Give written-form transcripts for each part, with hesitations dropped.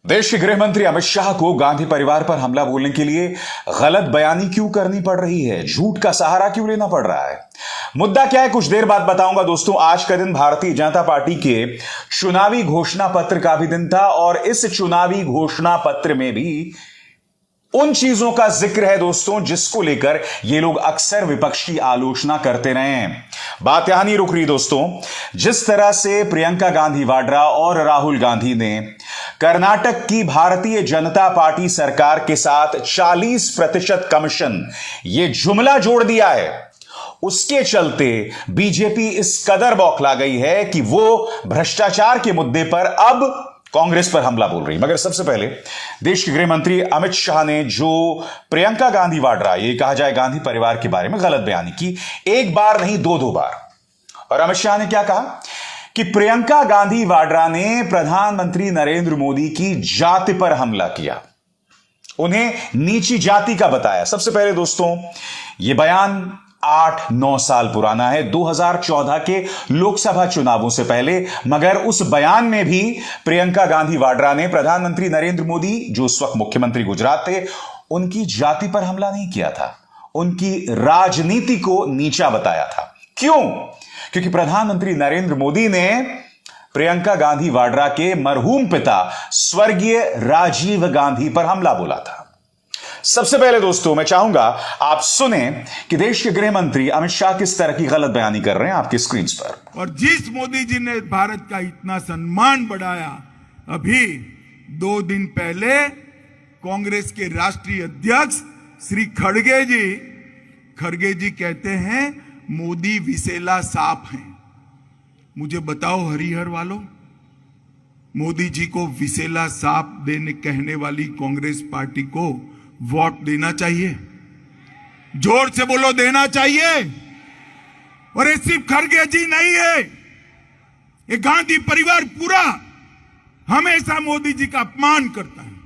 देश के गृह मंत्री अमित शाह को गांधी परिवार पर हमला बोलने के लिए गलत बयानी क्यों करनी पड़ रही है? झूठ का सहारा क्यों लेना पड़ रहा है? मुद्दा क्या है, कुछ देर बाद बताऊंगा दोस्तों। आज का दिन भारतीय जनता पार्टी के चुनावी घोषणा पत्र का भी दिन था और इस चुनावी घोषणा पत्र में भी उन चीजों का जिक्र है दोस्तों जिसको लेकर ये लोग अक्सर विपक्ष की आलोचना करते रहे हैं। बात यहां नहीं रुक रही दोस्तों। जिस तरह से प्रियंका गांधी वाड्रा और राहुल गांधी ने कर्नाटक की भारतीय जनता पार्टी सरकार के साथ 40% कमीशन ये जुमला जोड़ दिया है, उसके चलते बीजेपी इस कदर बौखला गई है कि वो भ्रष्टाचार के मुद्दे पर अब कांग्रेस पर हमला बोल रही। मगर सबसे पहले देश के गृह मंत्री अमित शाह ने जो प्रियंका गांधी वाड्रा, ये कहा जाए गांधी परिवार के बारे में गलत बयानी की, एक बार नहीं दो बार। और अमित शाह ने क्या कहा कि प्रियंका गांधी वाड्रा ने प्रधानमंत्री नरेंद्र मोदी की जाति पर हमला किया, उन्हें नीची जाति का बताया। सबसे पहले दोस्तों यह बयान 8-9 साल पुराना है, 2014 के लोकसभा चुनावों से पहले। मगर उस बयान में भी प्रियंका गांधी वाड्रा ने प्रधानमंत्री नरेंद्र मोदी, जो उस वक्त मुख्यमंत्री गुजरात थे, उनकी जाति पर हमला नहीं किया था, उनकी राजनीति को नीचा बताया था। क्यों? क्योंकि प्रधानमंत्री नरेंद्र मोदी ने प्रियंका गांधी वाड्रा के मरहूम पिता स्वर्गीय राजीव गांधी पर हमला बोला था। सबसे पहले दोस्तों मैं चाहूंगा आप सुने कि देश के गृह मंत्री अमित शाह किस तरह की गलत बयानी कर रहे हैं आपकी स्क्रीन पर। और जिस मोदी जी ने भारत का इतना सम्मान बढ़ाया, अभी 2 दिन पहले कांग्रेस के राष्ट्रीय अध्यक्ष श्री खड़गे जी कहते हैं मोदी विसेला सांप हैं। मुझे बताओ हरिहर वालों, मोदी जी को विसेला सांप देने कहने वाली कांग्रेस पार्टी को वोट देना चाहिए? जोर से बोलो, देना चाहिए। और ये सिर्फ खड़गे जी नहीं है, ये गांधी परिवार पूरा हमेशा मोदी जी का अपमान करता है।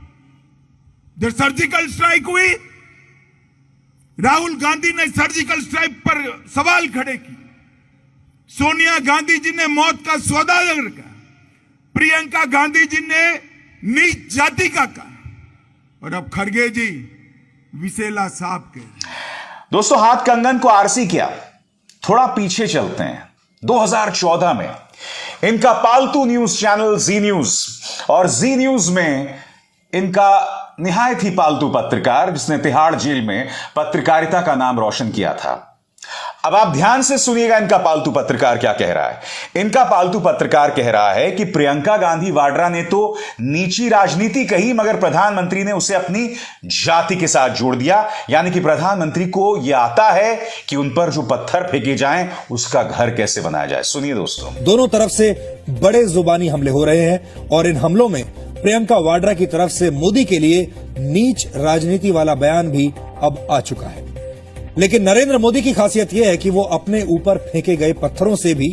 जब सर्जिकल स्ट्राइक हुई, राहुल गांधी ने सर्जिकल स्ट्राइक पर सवाल खड़े किए, सोनिया गांधी जी ने मौत का सौदागर कहा, प्रियंका गांधी जी ने नीच जाति का कहा, और अब खड़गे जी विसेला सांप के। दोस्तों हाथ कंगन को आरसी किया। थोड़ा पीछे चलते हैं। 2014 में इनका पालतू न्यूज चैनल जी न्यूज, और जी न्यूज में इनका निहायत ही पालतू पत्रकार जिसने तिहाड़ जेल में पत्रकारिता का नाम रोशन किया था। अब आप ध्यान से सुनिएगा इनका पालतू पत्रकार क्या कह रहा है। इनका पालतू पत्रकार कह रहा है कि प्रियंका गांधी वाड्रा ने तो नीची राजनीति कही, मगर प्रधानमंत्री ने उसे अपनी जाति के साथ जोड़ दिया। यानी कि प्रधानमंत्री को यह आता है कि उन पर जो पत्थर फेंके जाएं उसका घर कैसे बनाया जाए। सुनिए दोस्तों, दोनों तरफ से बड़े जुबानी हमले हो रहे हैं और इन हमलों में प्रियंका वाड्रा की तरफ से मोदी के लिए नीच राजनीति वाला बयान भी अब आ चुका है। लेकिन नरेंद्र मोदी की खासियत यह है कि वो अपने ऊपर फेंके गए पत्थरों से भी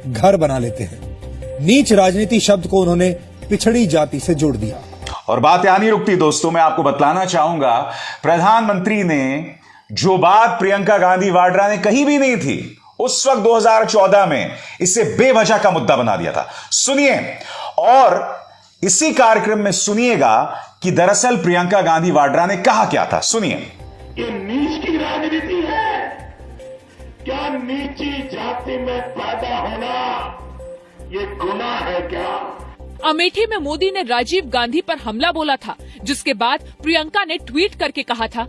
घर बना लेते हैं। नीच राजनीति शब्द को उन्होंने पिछड़ी जाति से जोड़ दिया। और बात यहां नहीं रुकती दोस्तों, मैं आपको बतलाना चाहूंगा प्रधानमंत्री ने जो बात प्रियंका गांधी वाड्रा ने कही भी नहीं थी उस वक्त 2014 में, इसे बेवजह का मुद्दा बना दिया था। सुनिए, और इसी कार्यक्रम में सुनिएगा कि दरअसल प्रियंका गांधी वाड्रा ने कहा क्या था। सुनिए। ये नीच की राजनीति है क्या? नीची जाति में पैदा होना ये गुनाह है क्या? अमेठी में मोदी ने राजीव गांधी पर हमला बोला था, जिसके बाद प्रियंका ने ट्वीट करके कहा था,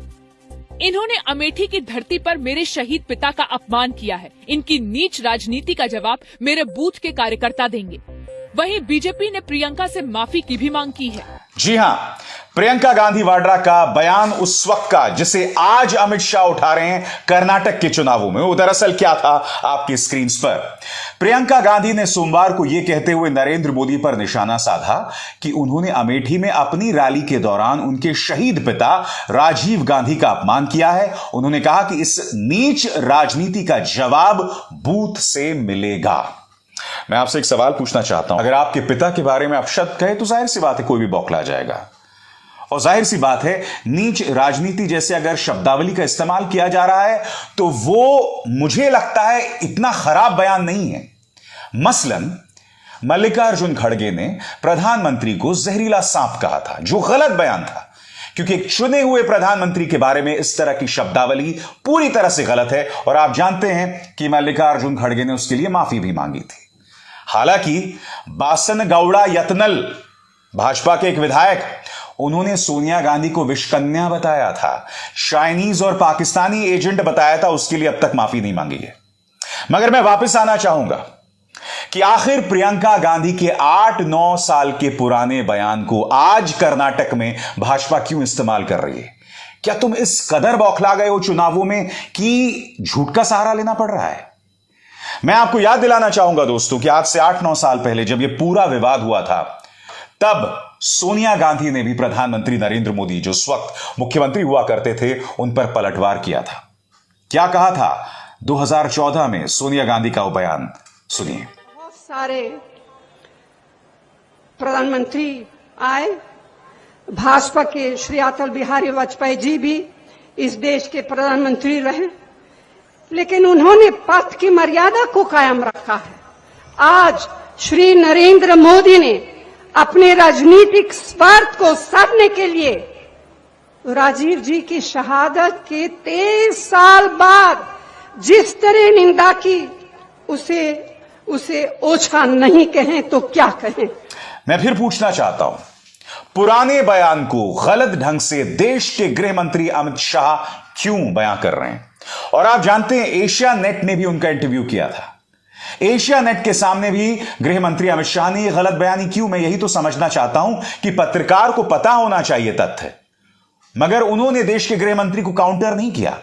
इन्होंने अमेठी की धरती पर मेरे शहीद पिता का अपमान किया है। इनकी नीच राजनीति का जवाब मेरे बूथ के कार्यकर्ता देंगे। वहीं बीजेपी ने प्रियंका से माफी की भी मांग की है। जी हां, प्रियंका गांधी वाड्रा का बयान उस वक्त का जिसे आज अमित शाह उठा रहे हैं कर्नाटक के चुनावों में, वो दरअसल क्या था आपकी स्क्रीन पर। प्रियंका गांधी ने सोमवार को यह कहते हुए नरेंद्र मोदी पर निशाना साधा कि उन्होंने अमेठी में अपनी रैली के दौरान उनके शहीद पिता राजीव गांधी का अपमान किया है। उन्होंने कहा कि इस नीच राजनीति का जवाब बूथ से मिलेगा। मैं आपसे एक सवाल पूछना चाहता हूं, अगर आपके पिता के बारे में आप शब्द कहे तो जाहिर सी बात है कोई भी बौखला जाएगा। और जाहिर सी बात है नीच राजनीति जैसे अगर शब्दावली का इस्तेमाल किया जा रहा है तो वो मुझे लगता है इतना खराब बयान नहीं है। मसलन मल्लिकार्जुन खड़गे ने प्रधानमंत्री को जहरीला सांप कहा था, जो गलत बयान था, क्योंकि एक चुने हुए प्रधानमंत्री के बारे में इस तरह की शब्दावली पूरी तरह से गलत है। और आप जानते हैं कि मल्लिकार्जुन खड़गे ने उसके लिए माफी भी मांगी थी। हालांकि बासनगौड़ा यत्नल, भाजपा के एक विधायक, उन्होंने सोनिया गांधी को विषकन्या बताया था, चाइनीज और पाकिस्तानी एजेंट बताया था, उसके लिए अब तक माफी नहीं मांगी है। मगर मैं वापस आना चाहूंगा कि आखिर प्रियंका गांधी के 8-9 साल के पुराने बयान को आज कर्नाटक में भाजपा क्यों इस्तेमाल कर रही है? क्या तुम इस कदर बौखला गए हो चुनावों में कि झूठ का सहारा लेना पड़ रहा है? मैं आपको याद दिलाना चाहूंगा दोस्तों कि आज से 8-9 साल पहले जब यह पूरा विवाद हुआ था, तब सोनिया गांधी ने भी प्रधानमंत्री नरेंद्र मोदी, जो उस वक्त मुख्यमंत्री हुआ करते थे, उन पर पलटवार किया था। क्या कहा था 2014 में सोनिया गांधी का वो बयान सुनिए। बहुत सारे प्रधानमंत्री आए, भाजपा के श्री अटल बिहारी वाजपेयी जी भी इस देश के प्रधानमंत्री रहे, लेकिन उन्होंने पद की मर्यादा को कायम रखा है। आज श्री नरेंद्र मोदी ने अपने राजनीतिक स्वार्थ को साधने के लिए राजीव जी की शहादत के 23 साल बाद जिस तरह निंदा की, उसे ओछा नहीं कहें तो क्या कहें। मैं फिर पूछना चाहता हूं, पुराने बयान को गलत ढंग से देश के गृह मंत्री अमित शाह क्यों बयां कर रहे हैं? और आप जानते हैं एशिया नेट ने भी उनका इंटरव्यू किया था। एशिया नेट के सामने भी गृह मंत्री अमित शाह ने यह गलत बयानी क्यों? मैं यही तो समझना चाहता हूं कि पत्रकार को पता होना चाहिए तथ्य, मगर उन्होंने देश के गृह मंत्री को काउंटर नहीं किया।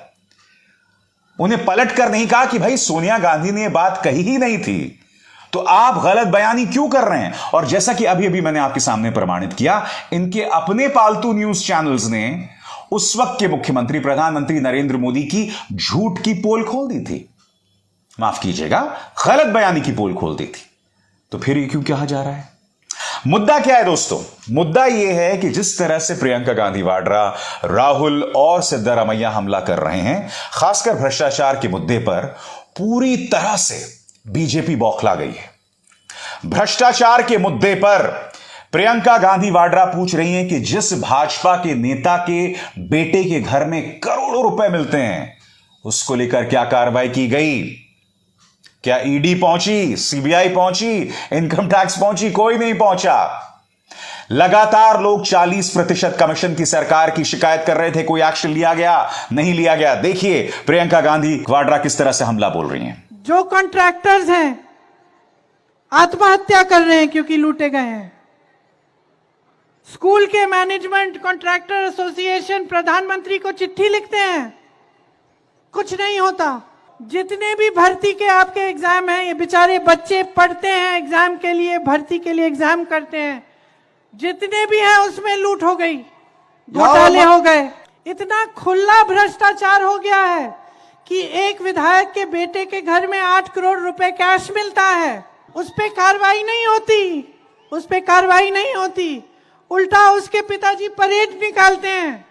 उन्हें पलट कर नहीं कहा कि भाई सोनिया गांधी ने यह बात कही ही नहीं थी, तो आप गलत बयानी क्यों कर रहे हैं? और जैसा कि अभी अभी मैंने आपके सामने प्रमाणित किया, इनके अपने पालतू न्यूज चैनल्स ने उस वक्त के मुख्यमंत्री प्रधानमंत्री नरेंद्र मोदी की झूठ की पोल खोल दी थी, माफ कीजिएगा, गलत बयानी की पोल खोल दी थी। तो फिर ये क्यों कहा जा रहा है? मुद्दा क्या है दोस्तों? मुद्दा यह है कि जिस तरह से प्रियंका गांधी वाड्रा, राहुल और सिद्धारमैया हमला कर रहे हैं, खासकर भ्रष्टाचार के मुद्दे पर, पूरी तरह से बीजेपी बौखला गई है। भ्रष्टाचार के मुद्दे पर प्रियंका गांधी वाड्रा पूछ रही हैं कि जिस भाजपा के नेता के बेटे के घर में करोड़ों रुपए मिलते हैं, उसको लेकर क्या कार्रवाई की गई? क्या ईडी पहुंची, सीबीआई पहुंची, इनकम टैक्स पहुंची? कोई नहीं पहुंचा। लगातार लोग 40% कमीशन की सरकार की शिकायत कर रहे थे, कोई एक्शन लिया गया? नहीं लिया गया। देखिए प्रियंका गांधी वाड्रा किस तरह से हमला बोल रही हैं। जो कॉन्ट्रैक्टर्स हैं आत्महत्या कर रहे हैं क्योंकि लूटे गए हैं। स्कूल के मैनेजमेंट कॉन्ट्रैक्टर एसोसिएशन प्रधानमंत्री को चिट्ठी लिखते हैं, कुछ नहीं होता। जितने भी भर्ती के आपके एग्जाम हैं, ये बेचारे बच्चे पढ़ते हैं एग्जाम के लिए, भर्ती के लिए एग्जाम करते हैं, जितने भी हैं उसमें लूट हो गई, घोटाले हो गए। इतना खुला भ्रष्टाचार हो गया है कि एक विधायक के बेटे के घर में 8 करोड़ रुपए कैश मिलता है, उस पे कार्रवाई नहीं होती, उल्टा उसके पिताजी परेड निकालते हैं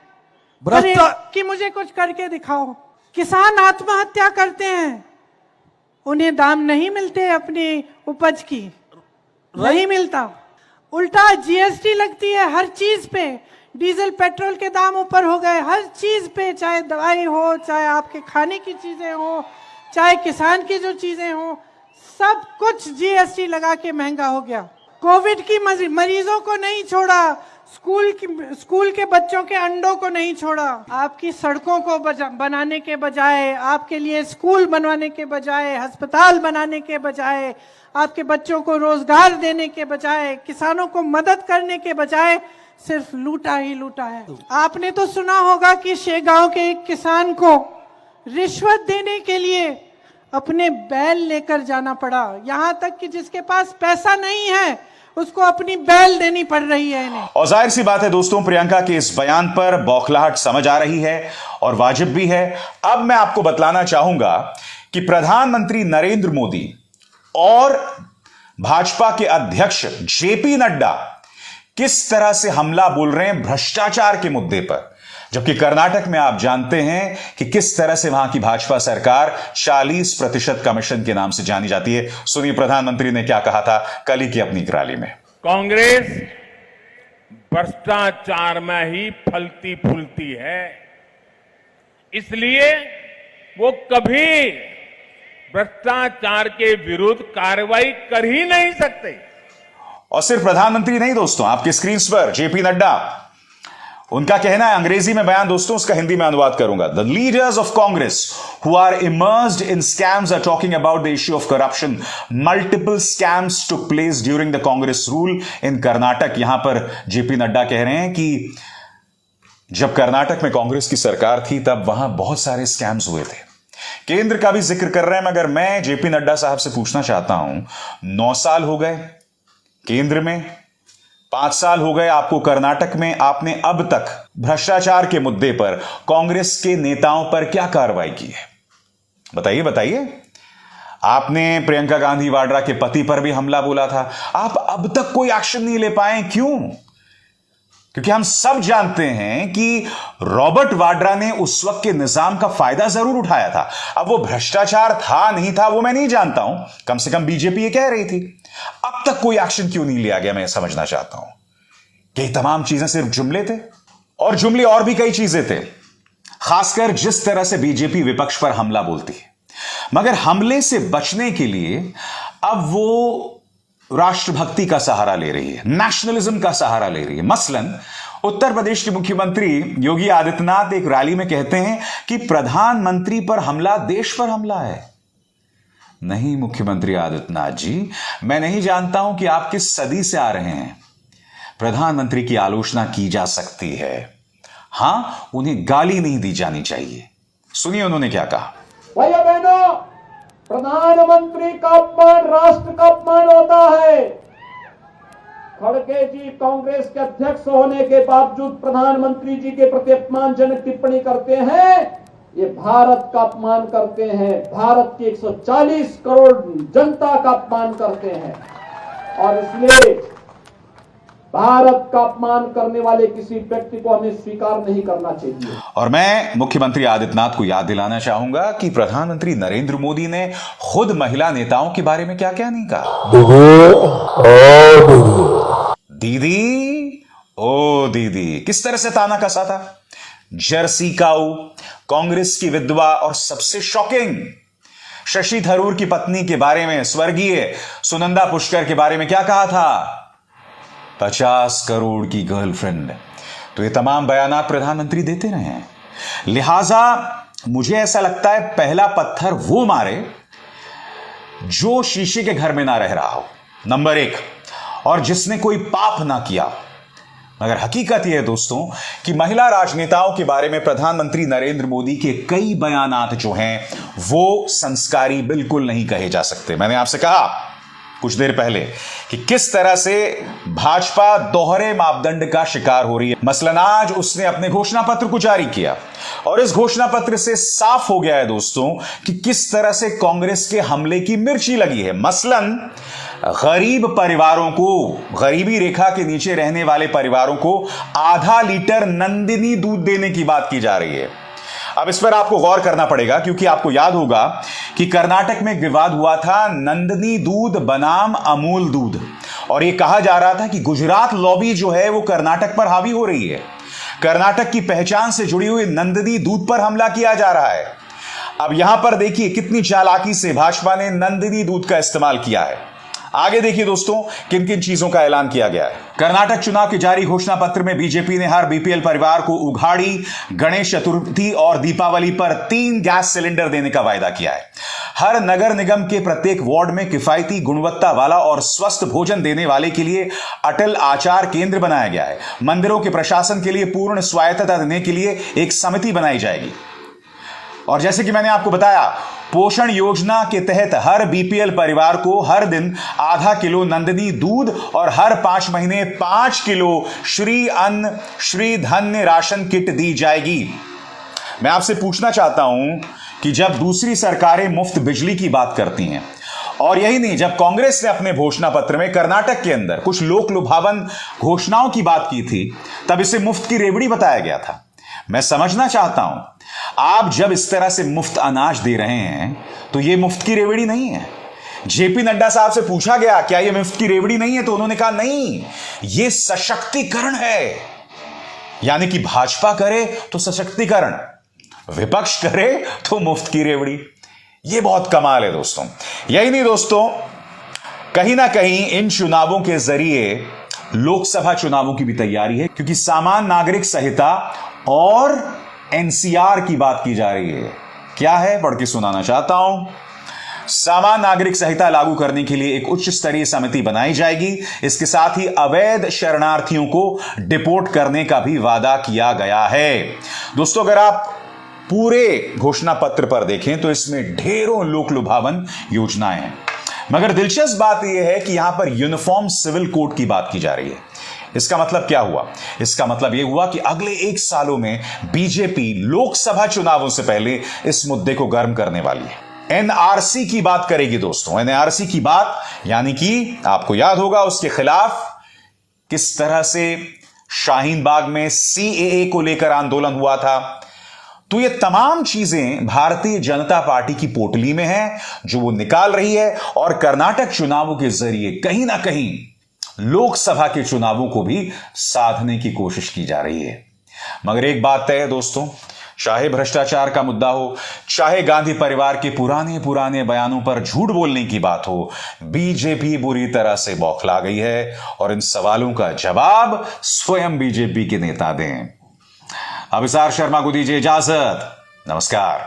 कि मुझे कुछ करके दिखाओ। किसान आत्महत्या करते हैं, उन्हें दाम नहीं मिलते अपनी उपज की, नहीं मिलता। उल्टा जीएसटी लगती है हर चीज पे, डीजल पेट्रोल के दाम ऊपर हो गए, हर चीज पे, चाहे दवाई हो, चाहे आपके खाने की चीजें हो, चाहे किसान की जो चीजें हो, सब कुछ जीएसटी लगा के महंगा हो गया। कोविड की मरीजों को नहीं छोड़ा, स्कूल के बच्चों के अंडों को नहीं छोड़ा। आपकी सड़कों को बनाने के बजाय, आपके लिए स्कूल बनवाने के बजाय, अस्पताल बनाने के बजाय, आपके बच्चों को रोजगार देने के बजाय, किसानों को मदद करने के बजाय सिर्फ लूटा ही लूटा है। आपने तो सुना होगा कि शेगांव के एक किसान को रिश्वत देने के लिए अपने बैल लेकर जाना पड़ा, यहां तक कि जिसके पास पैसा नहीं है उसको अपनी बैल देनी पड़ रही है इन्हें। और जाहिर सी बात है दोस्तों, प्रियंका के इस बयान पर बौखलाहट समझ आ रही है और वाजिब भी है। अब मैं आपको बतलाना चाहूंगा कि प्रधानमंत्री नरेंद्र मोदी और भाजपा के अध्यक्ष जेपी नड्डा किस तरह से हमला बोल रहे हैं भ्रष्टाचार के मुद्दे पर। जबकि कर्नाटक में आप जानते हैं कि किस तरह से वहां की भाजपा सरकार 40% कमीशन के नाम से जानी जाती है। सुनिए प्रधानमंत्री ने क्या कहा था कल ही की अपनी रैली में। कांग्रेस भ्रष्टाचार में ही फलती फूलती है, इसलिए वो कभी भ्रष्टाचार के विरुद्ध कार्रवाई कर ही नहीं सकते। और सिर्फ प्रधानमंत्री नहीं दोस्तों, आपके स्क्रीन पर जेपी नड्डा, उनका कहना है, अंग्रेजी में बयान दोस्तों, उसका हिंदी में अनुवाद करूंगा। The leaders of Congress who are immersed in scams are talking about the issue of corruption. Multiple scams took place during the Congress rule in Karnataka. यहां पर जेपी नड्डा कह रहे हैं कि जब कर्नाटक में कांग्रेस की सरकार थी तब वहां बहुत सारे स्कैम्स हुए थे। केंद्र का भी जिक्र कर रहे हैं, मगर मैं जेपी नड्डा साहब से पूछना चाहता हूं, 9 साल हो गए केंद्र में, 5 साल हो गए आपको कर्नाटक में, आपने अब तक भ्रष्टाचार के मुद्दे पर कांग्रेस के नेताओं पर क्या कार्रवाई की है? बताइए बताइए। आपने प्रियंका गांधी वाड्रा के पति पर भी हमला बोला था, आप अब तक कोई एक्शन नहीं ले पाए, क्यों? क्योंकि हम सब जानते हैं कि रॉबर्ट वाड्रा ने उस वक्त के निजाम का फायदा जरूर उठाया था। अब वो भ्रष्टाचार था नहीं था वो मैं नहीं जानता हूं, कम से कम बीजेपी ये कह रही थी। अब तक कोई एक्शन क्यों नहीं लिया गया, मैं समझना चाहता हूं। कि तमाम चीजें सिर्फ जुमले थे, और जुमले और भी कई चीजें थे, खासकर जिस तरह से बीजेपी विपक्ष पर हमला बोलती है। मगर हमले से बचने के लिए अब वो राष्ट्रभक्ति का सहारा ले रही है, नेशनलिज्म का सहारा ले रही है। मसलन उत्तर प्रदेश के मुख्यमंत्री योगी आदित्यनाथ एक रैली में कहते हैं कि प्रधानमंत्री पर हमला देश पर हमला है। नहीं मुख्यमंत्री आदित्यनाथ जी, मैं नहीं जानता हूं कि आप किस सदी से आ रहे हैं। प्रधानमंत्री की आलोचना की जा सकती है, हां उन्हें गाली नहीं दी जानी चाहिए। सुनिए उन्होंने क्या कहा। भैया बहनों, प्रधानमंत्री का अपमान राष्ट्र का अपमान होता है। खड़गे जी कांग्रेस के अध्यक्ष होने के बावजूद प्रधानमंत्री जी के प्रति अपमानजनक टिप्पणी करते हैं, ये भारत का अपमान करते हैं, भारत की 140 करोड़ जनता का अपमान करते हैं। और इसलिए भारत का अपमान करने वाले किसी व्यक्ति को हमें स्वीकार नहीं करना चाहिए। और मैं मुख्यमंत्री आदित्यनाथ को याद दिलाना चाहूंगा कि प्रधानमंत्री नरेंद्र मोदी ने खुद महिला नेताओं के बारे में क्या क्या नहीं कहा। दीदी ओ दीदी, किस तरह से ताना कसा था। जर्सी काऊ, कांग्रेस की विधवा, और सबसे शॉकिंग शशि थरूर की पत्नी के बारे में, स्वर्गीय सुनंदा पुष्कर के बारे में क्या कहा था, 50 करोड़ की गर्लफ्रेंड। तो ये तमाम बयानात प्रधानमंत्री देते रहे हैं। लिहाजा मुझे ऐसा लगता है पहला पत्थर वो मारे जो शीशे के घर में ना रह रहा हो, नंबर 1, और जिसने कोई पाप ना किया। मगर हकीकत यह है दोस्तों कि महिला राजनेताओं के बारे में प्रधानमंत्री नरेंद्र मोदी के कई बयानात जो हैं वो संस्कारी बिल्कुल नहीं कहे जा सकते। मैंने आपसे कहा कुछ देर पहले कि किस तरह से भाजपा दोहरे मापदंड का शिकार हो रही है। मसलन आज उसने अपने घोषणा पत्र को जारी किया और इस घोषणा पत्र से साफ हो गया है दोस्तों कि किस तरह से कांग्रेस के हमले की मिर्ची लगी है। मसलन गरीब परिवारों को, गरीबी रेखा के नीचे रहने वाले परिवारों को आधा लीटर नंदिनी दूध देने की बात की जा रही है। अब इस पर आपको गौर करना पड़ेगा क्योंकि आपको याद होगा कि कर्नाटक में विवाद हुआ था नंदिनी दूध बनाम अमूल दूध, और यह कहा जा रहा था कि गुजरात लॉबी जो है वो कर्नाटक पर हावी हो रही है। कर्नाटक की पहचान से जुड़ी हुई नंदिनी दूध पर हमला किया जा रहा है। अब यहां पर देखिए कितनी चालाकी से भाजपा ने नंदिनी दूध का इस्तेमाल किया है। आगे देखिए दोस्तों किन किन चीजों का ऐलान किया गया है। कर्नाटक चुनाव के जारी घोषणा पत्र में बीजेपी ने हर बीपीएल परिवार को उघाड़ी, गणेश चतुर्थी और दीपावली पर 3 गैस सिलेंडर देने का वायदा किया है। हर नगर निगम के प्रत्येक वार्ड में किफायती, गुणवत्ता वाला और स्वस्थ भोजन देने वाले के लिए अटल आचार केंद्र बनाया गया है। मंदिरों के प्रशासन के लिए पूर्ण स्वायत्तता देने के लिए एक समिति बनाई जाएगी। और जैसे कि मैंने आपको बताया, पोषण योजना के तहत हर बीपीएल परिवार को हर दिन आधा किलो नंदिनी दूध और हर 5 महीने 5 किलो श्री अन्न, श्री धन्य राशन किट दी जाएगी। मैं आपसे पूछना चाहता हूं कि जब दूसरी सरकारें मुफ्त बिजली की बात करती हैं, और यही नहीं, जब कांग्रेस ने अपने घोषणा पत्र में कर्नाटक के अंदर कुछ लोक लुभावन घोषणाओं की बात की थी, तब इसे मुफ्त की रेवड़ी बताया गया था। मैं समझना चाहता हूं, आप जब इस तरह से मुफ्त अनाज दे रहे हैं तो यह मुफ्त की रेवड़ी नहीं है। जेपी नड्डा साहब से पूछा गया क्या यह मुफ्त की रेवड़ी नहीं है, तो उन्होंने कहा नहीं, यह सशक्तिकरण है। यानी कि भाजपा करे तो सशक्तिकरण, विपक्ष करे तो मुफ्त की रेवड़ी। यह बहुत कमाल है दोस्तों। यही नहीं दोस्तों, कहीं ना कहीं इन चुनावों के जरिए लोकसभा चुनावों की भी तैयारी है, क्योंकि सामान्य नागरिक संहिता और एनसीआर की बात की जा रही है। क्या है, पढ़ के सुनाना चाहता हूं। सामान्य नागरिक संहिता लागू करने के लिए एक उच्च स्तरीय समिति बनाई जाएगी। इसके साथ ही अवैध शरणार्थियों को डिपोर्ट करने का भी वादा किया गया है। दोस्तों, अगर आप पूरे घोषणा पत्र पर देखें तो इसमें ढेरों लोक लुभावन योजनाएं हैं, मगर दिलचस्प बात यह है कि यहां पर यूनिफॉर्म सिविल कोड की बात की जा रही है। इसका मतलब क्या हुआ? इसका मतलब यह हुआ कि अगले 1 सालों में बीजेपी लोकसभा चुनावों से पहले इस मुद्दे को गर्म करने वाली है। एनआरसी की बात करेगी दोस्तों। एनआरसी की बात यानी कि आपको याद होगा उसके खिलाफ किस तरह से शाहीन बाग में सीएए को लेकर आंदोलन हुआ था। तो ये तमाम चीजें भारतीय जनता पार्टी की पोटली में हैं, जो वो निकाल रही है, और कर्नाटक चुनावों के जरिए कहीं ना कहीं लोकसभा के चुनावों को भी साधने की कोशिश की जा रही है। मगर एक बात तय है दोस्तों, चाहे भ्रष्टाचार का मुद्दा हो, चाहे गांधी परिवार के पुराने बयानों पर झूठ बोलने की बात हो, बीजेपी बुरी तरह से बौखला गई है और इन सवालों का जवाब स्वयं बीजेपी के नेता दें। अभिसार शर्मा को दीजिए इजाजत। नमस्कार।